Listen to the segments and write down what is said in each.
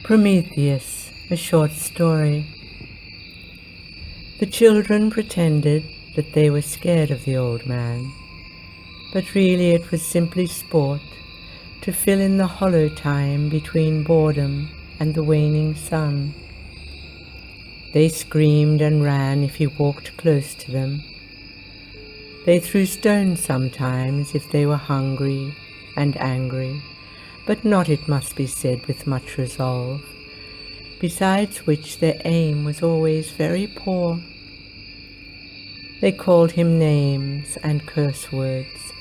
Prometheus, a short story. The children pretended that they were scared of the old man, but really it was simply sport to fill in the hollow time between boredom and the waning sun. They screamed and ran if he walked close to them. They threw stones sometimes if they were hungry and angry, but not, it must be said, with much resolve, besides which their aim was always very poor. They called him names and curse words,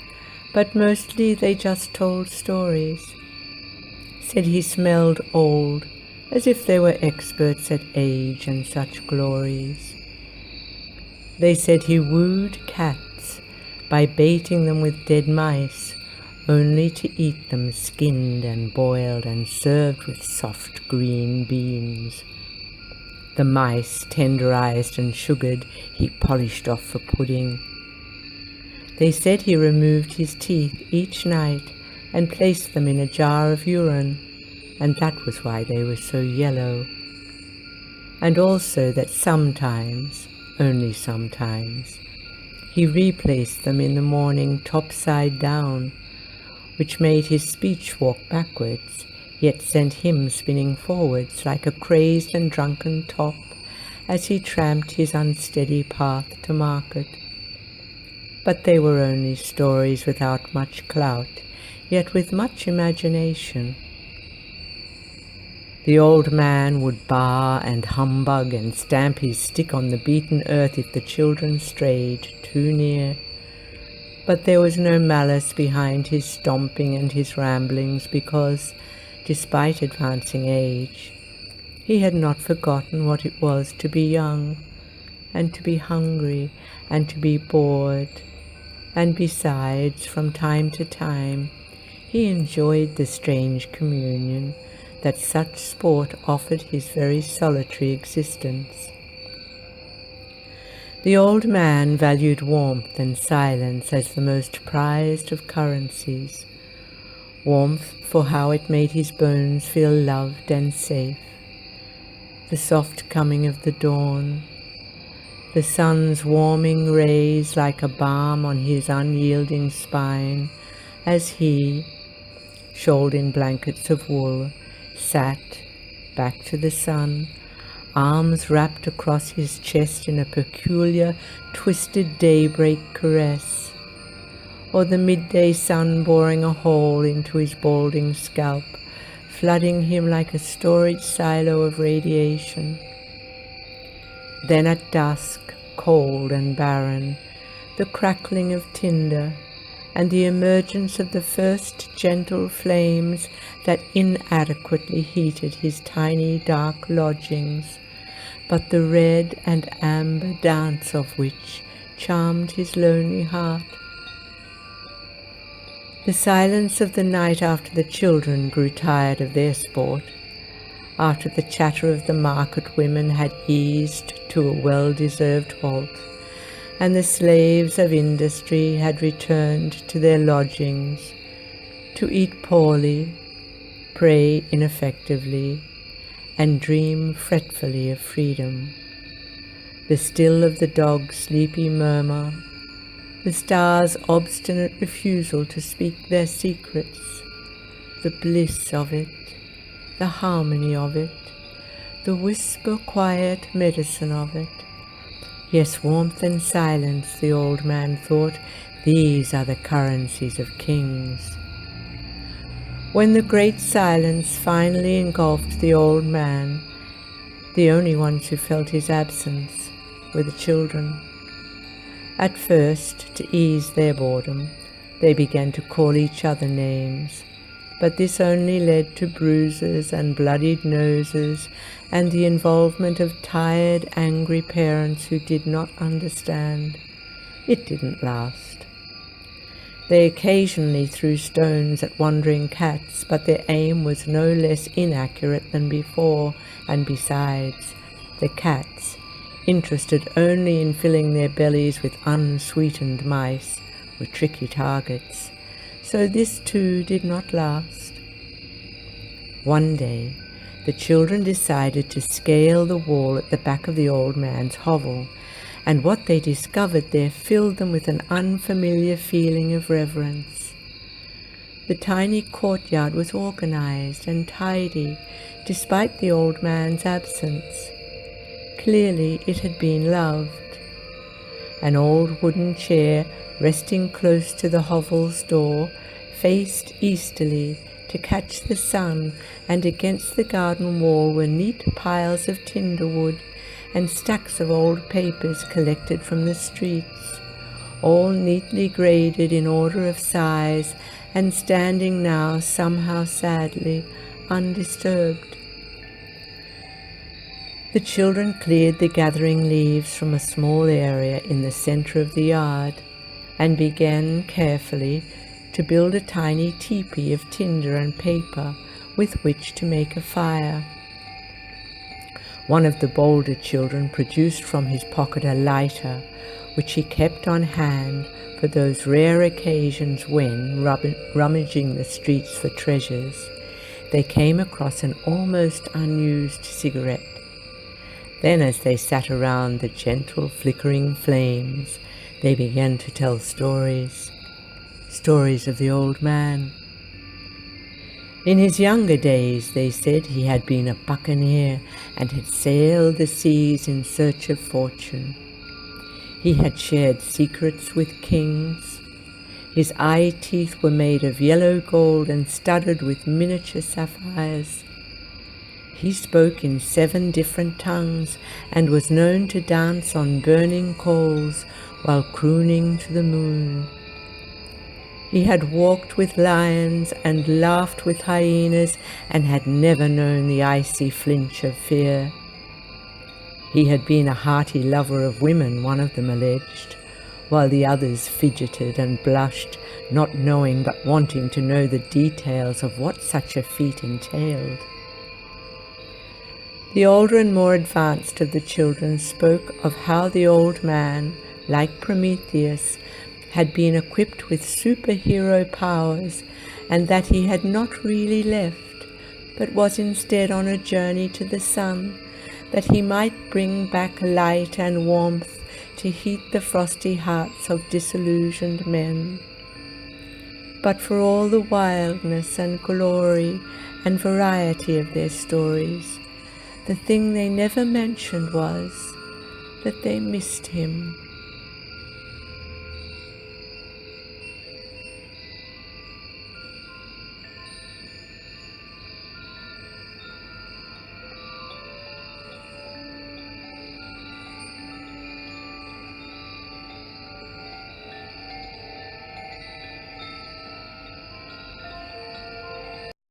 but mostly they just told stories, said he smelled old, as if they were experts at age and such glories. They said he wooed cats by baiting them with dead mice, only to eat them skinned and boiled and served with soft green beans. The mice, tenderized and sugared, he polished off for pudding. They said he removed his teeth each night and placed them in a jar of urine, and that was why they were so yellow. And also that sometimes, only sometimes, he replaced them in the morning topside down, which made his speech walk backwards, yet sent him spinning forwards like a crazed and drunken top as he tramped his unsteady path to market. But they were only stories without much clout, yet with much imagination. The old man would bar and humbug and stamp his stick on the beaten earth if the children strayed too near. But there was no malice behind his stomping and his ramblings, because, despite advancing age, he had not forgotten what it was to be young, and to be hungry, and to be bored. And besides, from time to time, he enjoyed the strange communion that such sport offered his very solitary existence. The old man valued warmth and silence as the most prized of currencies. Warmth for how it made his bones feel loved and safe. The soft coming of the dawn, the sun's warming rays like a balm on his unyielding spine, as he, shawled in blankets of wool, sat, back to the sun, arms wrapped across his chest in a peculiar, twisted daybreak caress, or the midday sun boring a hole into his balding scalp, flooding him like a storage silo of radiation. Then at dusk, cold and barren, the crackling of tinder, and the emergence of the first gentle flames that inadequately heated his tiny dark lodgings, but the red and amber dance of which charmed his lonely heart. The silence of the night after the children grew tired of their sport, after the chatter of the market women had eased to a well-deserved halt, and the slaves of industry had returned to their lodgings, to eat poorly, pray ineffectively, and dream fretfully of freedom. The still of the dog's sleepy murmur, the stars' obstinate refusal to speak their secrets, the bliss of it, the harmony of it, the whisper-quiet medicine of it. Yes, warmth and silence, the old man thought, these are the currencies of kings. When the great silence finally engulfed the old man, the only ones who felt his absence were the children. At first, to ease their boredom, they began to call each other names, but this only led to bruises and bloodied noses and the involvement of tired, angry parents who did not understand. It didn't last. They occasionally threw stones at wandering cats, but their aim was no less inaccurate than before, and besides, the cats, interested only in filling their bellies with unsweetened mice, were tricky targets, so this too did not last. One day, the children decided to scale the wall at the back of the old man's hovel, and what they discovered there filled them with an unfamiliar feeling of reverence. The tiny courtyard was organized and tidy, despite the old man's absence. Clearly it had been loved. An old wooden chair, resting close to the hovel's door, faced easterly to catch the sun, and against the garden wall were neat piles of tinder wood and stacks of old papers collected from the streets, all neatly graded in order of size and standing now somehow sadly undisturbed. The children cleared the gathering leaves from a small area in the center of the yard and began carefully to build a tiny teepee of tinder and paper with which to make a fire. One of the bolder children produced from his pocket a lighter, which he kept on hand for those rare occasions when, rummaging the streets for treasures, they came across an almost unused cigarette. Then, as they sat around the gentle flickering flames, they began to tell stories of the old man. In his younger days, they said, he had been a buccaneer and had sailed the seas in search of fortune. He had shared secrets with kings. His eye teeth were made of yellow gold and studded with miniature sapphires. He spoke in 7 different tongues and was known to dance on burning coals while crooning to the moon. He had walked with lions and laughed with hyenas and had never known the icy flinch of fear. He had been a hearty lover of women, one of them alleged, while the others fidgeted and blushed, not knowing but wanting to know the details of what such a feat entailed. The older and more advanced of the children spoke of how the old man, like Prometheus, had been equipped with superhero powers, and that he had not really left, but was instead on a journey to the sun, that he might bring back light and warmth to heat the frosty hearts of disillusioned men. But for all the wildness and glory and variety of their stories, the thing they never mentioned was that they missed him.